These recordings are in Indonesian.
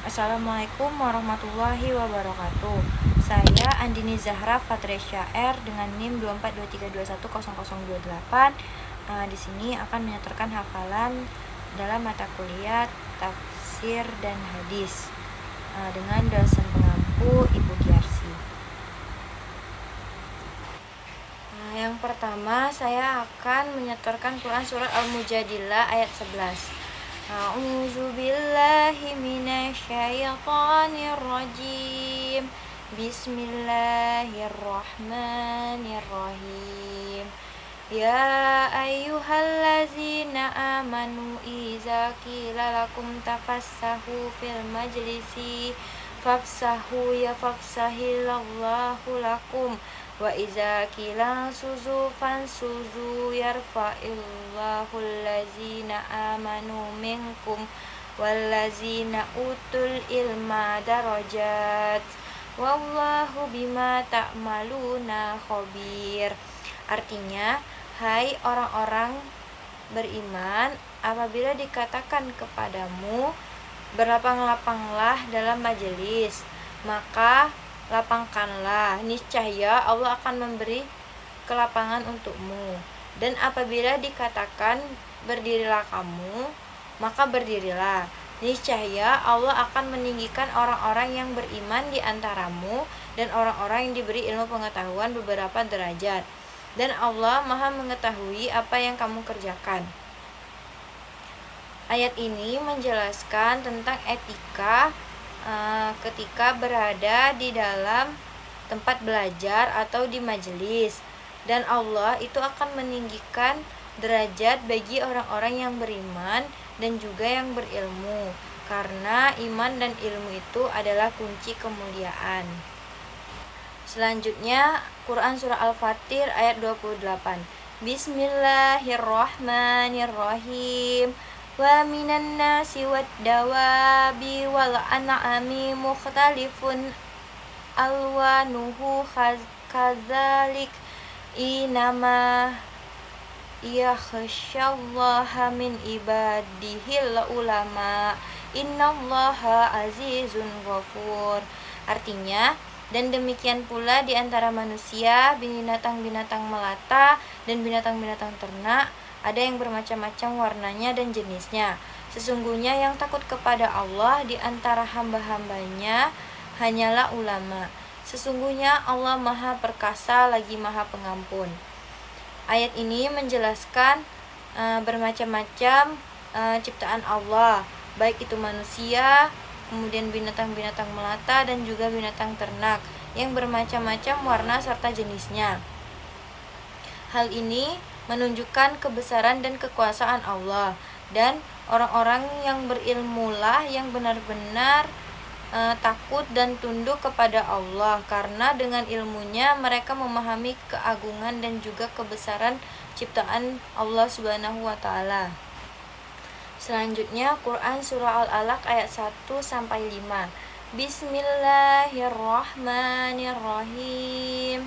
Assalamualaikum warahmatullahi wabarakatuh. Saya Andini Zahra Fatresya R dengan NIM 24232100028. Di sini akan menyetorkan hafalan dalam mata kuliah tafsir dan hadis dengan dosen pengampu Ibu Giarsi. Yang pertama saya akan menyetorkan Quran surat Al-Mujadilah ayat 11. A'udzu billahi minasyaitonir rajim. Bismillahirrahmanirrahim. Ya ayyuhallazina amanu iza qila lakum tafassahu fil majlisi fafsahu yafsahillahu lakum wa iza qila suzu fansuzu yarfa'illahu allazina amanu minkum wallazina utul ilma darajat wallahu bima ta'maluna khabir. Artinya, hai orang-orang beriman, apabila dikatakan kepadamu berlapang-lapanglah dalam majelis, maka lapangkanlah, niscaya Allah akan memberi kelapangan untukmu. Dan apabila dikatakan berdirilah kamu, maka berdirilah, niscaya Allah akan meninggikan orang-orang yang beriman di antaramu dan orang-orang yang diberi ilmu pengetahuan beberapa derajat. Dan Allah Maha mengetahui apa yang kamu kerjakan. Ayat ini menjelaskan tentang etika ketika berada di dalam tempat belajar atau di majelis, dan Allah itu akan meninggikan derajat bagi orang-orang yang beriman dan juga yang berilmu, karena iman dan ilmu itu adalah kunci kemuliaan. Selanjutnya Quran surah Al-Fatir ayat 28. Bismillahirrahmanirrahim. Wa minan nasi wad dawabi wal an'ami mukhtalifun alwanuhu kadzalik inama yakhsyallaha min ibadihil ulama innallaha azizun ghafur. Artinya, dan demikian pula di antara manusia, binatang-binatang melata dan binatang-binatang ternak, ada yang bermacam-macam warnanya dan jenisnya. Sesungguhnya yang takut kepada Allah di antara hamba-hambanya hanyalah ulama. Sesungguhnya Allah Maha Perkasa lagi Maha Pengampun. Ayat ini menjelaskan bermacam-macam ciptaan Allah, baik itu manusia, kemudian binatang-binatang melata dan juga binatang ternak yang bermacam-macam warna serta jenisnya. Hal ini menunjukkan kebesaran dan kekuasaan Allah, dan orang-orang yang berilmulah yang benar-benar takut dan tunduk kepada Allah, karena dengan ilmunya mereka memahami keagungan dan juga kebesaran ciptaan Allah Subhanahu wa taala. Selanjutnya Quran surah Al-Alaq ayat 1-5. Bismillahirrahmanirrahim.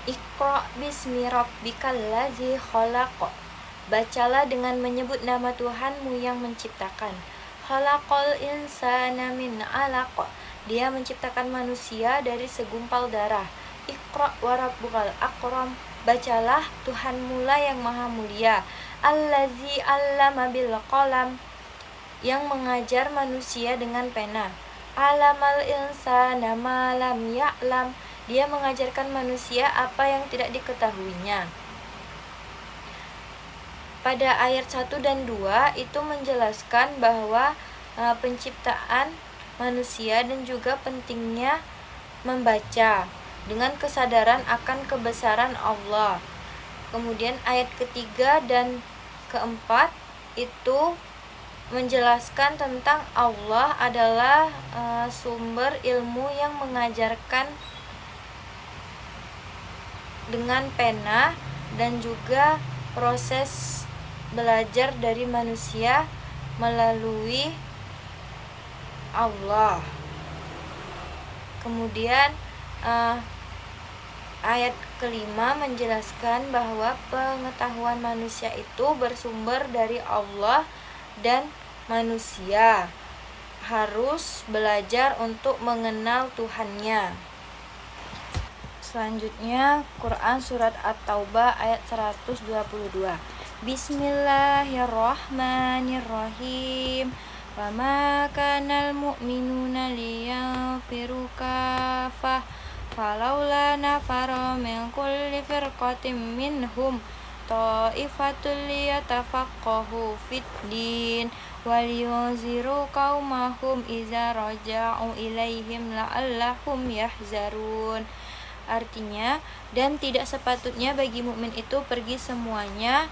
Iqra bismi rabbikal ladzi khalaq. Bacalah dengan menyebut nama Tuhanmu yang menciptakan. Khalaqal insana min 'alaq. Dia menciptakan manusia dari segumpal darah. Iqra wa rabbukal akram. Bacalah Tuhanmu lah yang maha mulia. Allazi 'allama bil qalam, yang mengajar manusia dengan pena. Alamal insana ma lam ya'lam, dia mengajarkan manusia apa yang tidak diketahuinya. Pada ayat 1 dan 2 itu menjelaskan bahwa penciptaan manusia dan juga pentingnya membaca dengan kesadaran akan kebesaran Allah. Kemudian ayat ketiga dan keempat itu menjelaskan tentang Allah adalah sumber ilmu yang mengajarkan dengan pena dan juga proses belajar dari manusia melalui Allah. Kemudian ayat kelima menjelaskan bahwa pengetahuan manusia itu bersumber dari Allah dan manusia. harus belajar untuk mengenal Tuhannya. Selanjutnya Quran Surat At-Taubah ayat 122. Bismillahirrahmanirrahim. Wa ma kanal mu'minuna liyanfiru kafah falaula nafara min kulli firqatin minhum ta'ifatul liyatafaqahu fid din waliyunziru qaumahum iza raja'u ilaihim la'allahum yahzarun. Artinya, dan tidak sepatutnya bagi mukmin itu pergi semuanya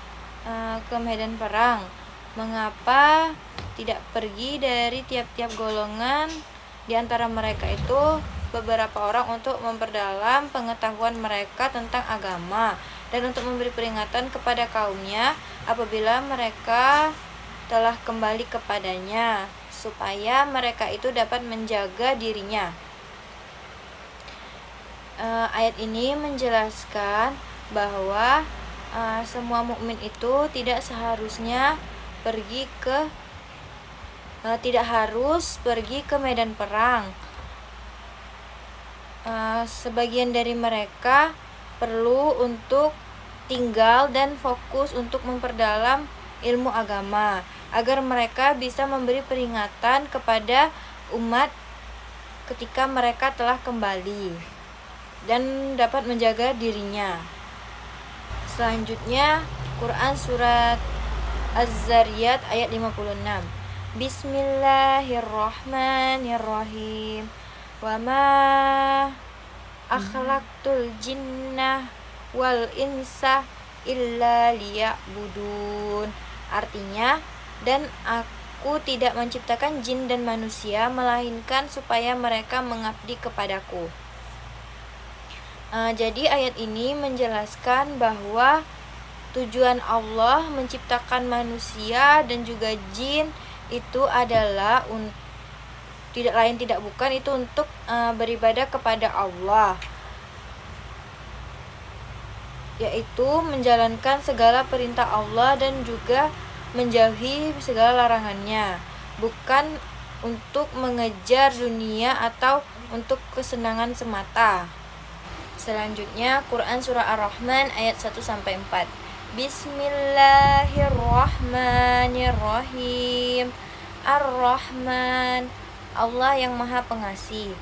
ke medan perang. Mengapa tidak pergi dari tiap-tiap golongan di antara mereka itu beberapa orang untuk memperdalam pengetahuan mereka tentang agama dan untuk memberi peringatan kepada kaumnya apabila mereka telah kembali kepadanya, supaya mereka itu dapat menjaga dirinya. Ayat ini menjelaskan bahwa semua mukmin itu tidak harus pergi ke medan perang. Sebagian dari mereka perlu untuk tinggal dan fokus untuk memperdalam ilmu agama agar mereka bisa memberi peringatan kepada umat ketika mereka telah kembali dan dapat menjaga dirinya. Selanjutnya Quran Surat Az-Zariyat ayat 56. Bismillahirrahmanirrahim. Wa ma akhlaqtul jinnah wal insa illa liya'budun. Artinya, dan aku tidak menciptakan jin dan manusia melainkan supaya mereka mengabdi kepadaku. Jadi ayat ini menjelaskan bahwa tujuan Allah menciptakan manusia dan juga jin itu adalah tidak lain tidak bukan itu untuk beribadah kepada Allah, yaitu menjalankan segala perintah Allah dan juga menjauhi segala larangannya, bukan untuk mengejar dunia atau untuk kesenangan semata. Selanjutnya Quran Surah Ar-Rahman ayat 1-4. Bismillahirrahmanirrahim. Ar-Rahman, Allah yang Maha Pengasih.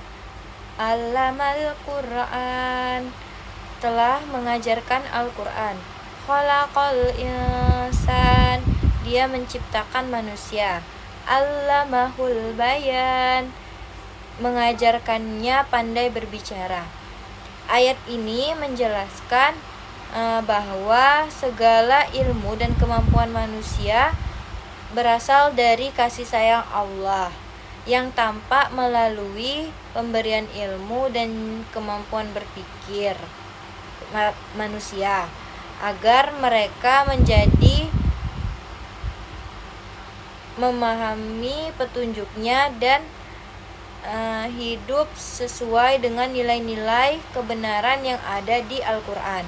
Allamal Quran, telah mengajarkan Al-Quran. Khalaqal insan, dia menciptakan manusia. Allamahul bayan, mengajarkannya pandai berbicara. Ayat ini menjelaskan bahwa segala ilmu dan kemampuan manusia berasal dari kasih sayang Allah yang tampak melalui pemberian ilmu dan kemampuan berpikir manusia agar mereka menjadi memahami petunjuknya dan hidup sesuai dengan nilai-nilai kebenaran yang ada di Al-Quran.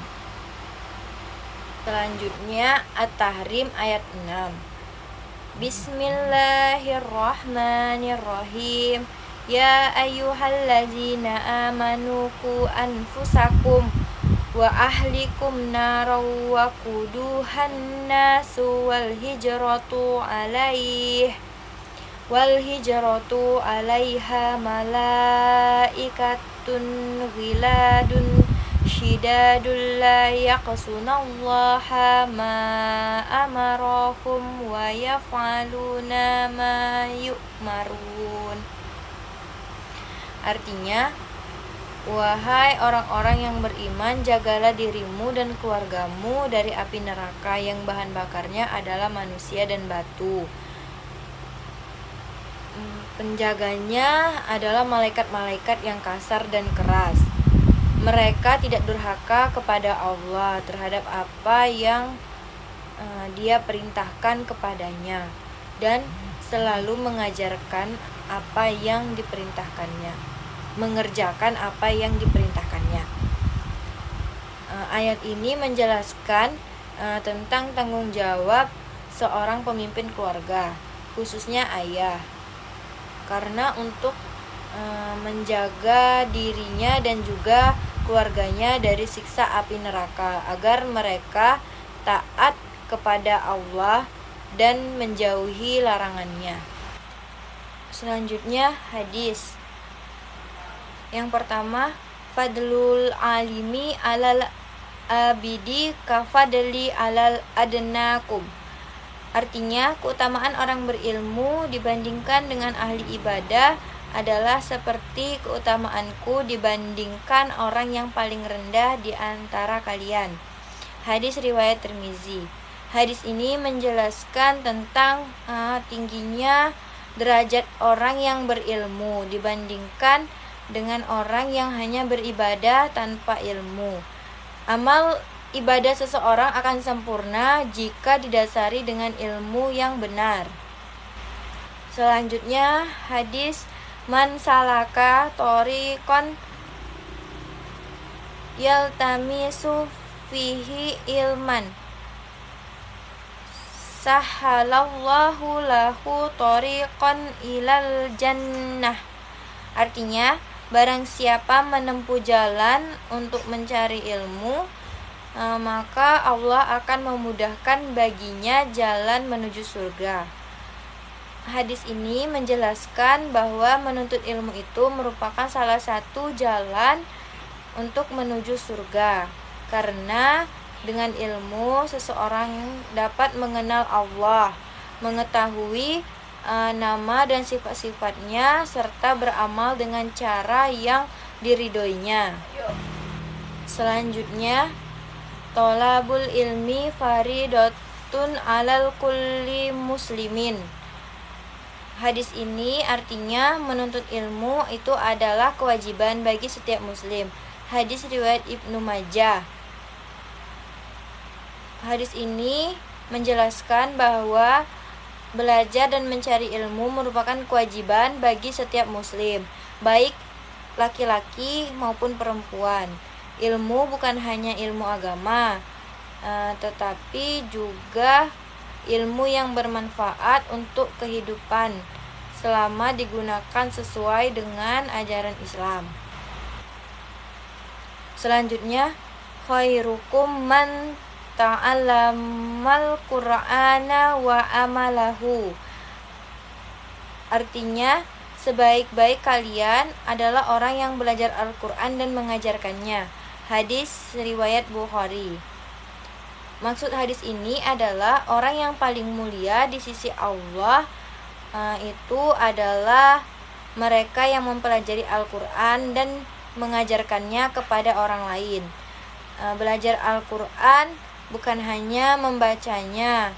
Selanjutnya At-Tahrim ayat 6. Bismillahirrahmanirrahim. Ya ayyuhallazina amanu qu anfusakum wa ahlikum naraw wa quduhan nasu wal hijratu alaiha malaikatun ghiladun syidadul la yaqsunallaha ma amarahum wa yaf'aluna ma yu'marun. Artinya, wahai orang-orang yang beriman, jagalah dirimu dan keluargamu dari api neraka yang bahan bakarnya adalah manusia dan batu. Penjaganya adalah malaikat-malaikat yang kasar dan keras. Mereka tidak durhaka kepada Allah terhadap apa yang Dia perintahkan kepadanya dan selalu mengajarkan apa yang diperintahkannya, mengerjakan apa yang diperintahkannya. Ayat ini menjelaskan tentang tanggung jawab seorang pemimpin keluarga, khususnya ayah. karena untuk menjaga dirinya dan juga keluarganya dari siksa api neraka, agar mereka taat kepada Allah dan menjauhi larangannya. Selanjutnya hadis. Yang pertama, fadlul alimi alal abidi kafadli alal adnakum. Artinya, keutamaan orang berilmu dibandingkan dengan ahli ibadah adalah seperti keutamaanku dibandingkan orang yang paling rendah di antara kalian. Hadis riwayat Tirmizi. Hadis ini menjelaskan tentang tingginya derajat orang yang berilmu dibandingkan dengan orang yang hanya beribadah tanpa ilmu. Amal ibadah seseorang akan sempurna jika didasari dengan ilmu yang benar. Selanjutnya hadis, man salaka thoriqan yaltamisu fihi ilman sahalallahu lahu thoriqan ilal jannah. Artinya, barang siapa menempuh jalan untuk mencari ilmu, maka Allah akan memudahkan baginya jalan menuju surga. Hadis ini menjelaskan bahwa menuntut ilmu itu merupakan salah satu jalan untuk menuju surga, karena dengan ilmu seseorang dapat mengenal Allah, mengetahui nama dan sifat-sifatnya, serta beramal dengan cara yang diridhoinya. Selanjutnya, tolabul ilmi faridatun alal kulli muslimin. Hadis ini artinya menuntut ilmu itu adalah kewajiban bagi setiap muslim. Hadis riwayat Ibnu Majah. Hadis ini menjelaskan bahwa belajar dan mencari ilmu merupakan kewajiban bagi setiap muslim, baik laki-laki maupun perempuan. Ilmu bukan hanya ilmu agama, tetapi juga ilmu yang bermanfaat untuk kehidupan selama digunakan sesuai dengan ajaran Islam. Selanjutnya, khairukum man ta'allamal Qur'ana wa amalahu. Artinya, sebaik-baik kalian adalah orang yang belajar Al-Qur'an dan mengajarkannya. Hadis riwayat Bukhari. Maksud hadis ini adalah orang yang paling mulia di sisi Allah itu adalah mereka yang mempelajari Al-Qur'an dan mengajarkannya kepada orang lain. Belajar Al-Qur'an bukan hanya membacanya,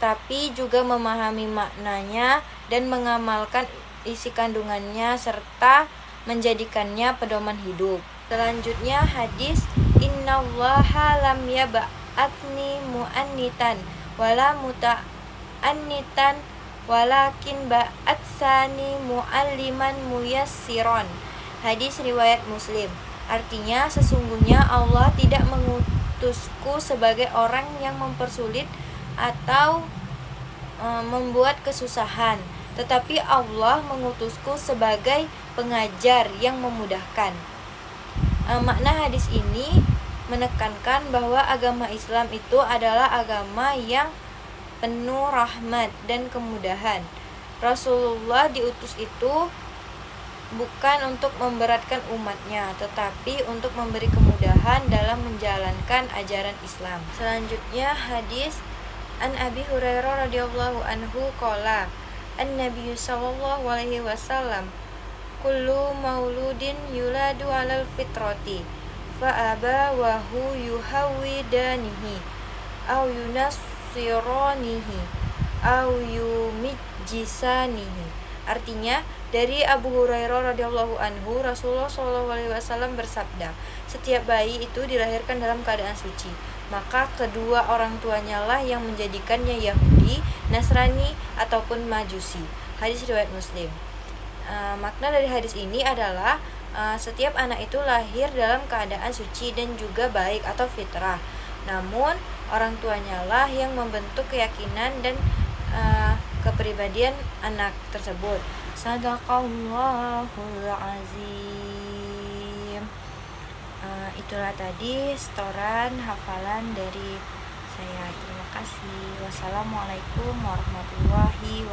tapi juga memahami maknanya dan mengamalkan isi kandungannya serta menjadikannya pedoman hidup. Selanjutnya hadis, innallaha lam yab'atsni mu'annitan wala muta'annitan walakin ba'atsani mu'alliman muyassiron. Hadis riwayat Muslim. Artinya, sesungguhnya Allah tidak mengutusku sebagai orang yang mempersulit atau membuat kesusahan, tetapi Allah mengutusku sebagai pengajar yang memudahkan. Makna hadis ini menekankan bahwa agama Islam itu adalah agama yang penuh rahmat dan kemudahan. Rasulullah diutus itu bukan untuk memberatkan umatnya, tetapi untuk memberi kemudahan dalam menjalankan ajaran Islam. Selanjutnya hadis, an Abi Hurairah radhiyallahu anhu qala, an-nabiy sallallahu alaihi wasallam, kullu mauludin yuladu alal fitrati fa abawahu yuhawidanihi aw yunassiranihi aw yumijjisanihi. Artinya, dari Abu Hurairah radhiyallahu anhu, Rasulullah SAW bersabda, setiap bayi itu dilahirkan dalam keadaan suci, maka kedua orang tuanya lah yang menjadikannya Yahudi, Nasrani ataupun Majusi. Hadis riwayat Muslim. Makna dari hadis ini adalah setiap anak itu lahir dalam keadaan suci dan juga baik atau fitrah. Namun orang tuanya lah yang membentuk keyakinan dan kepribadian anak tersebut. Sadaqallahul azim. Itulah tadi setoran hafalan dari saya. Terima kasih. Wassalamualaikum warahmatullahi wabarakatuh.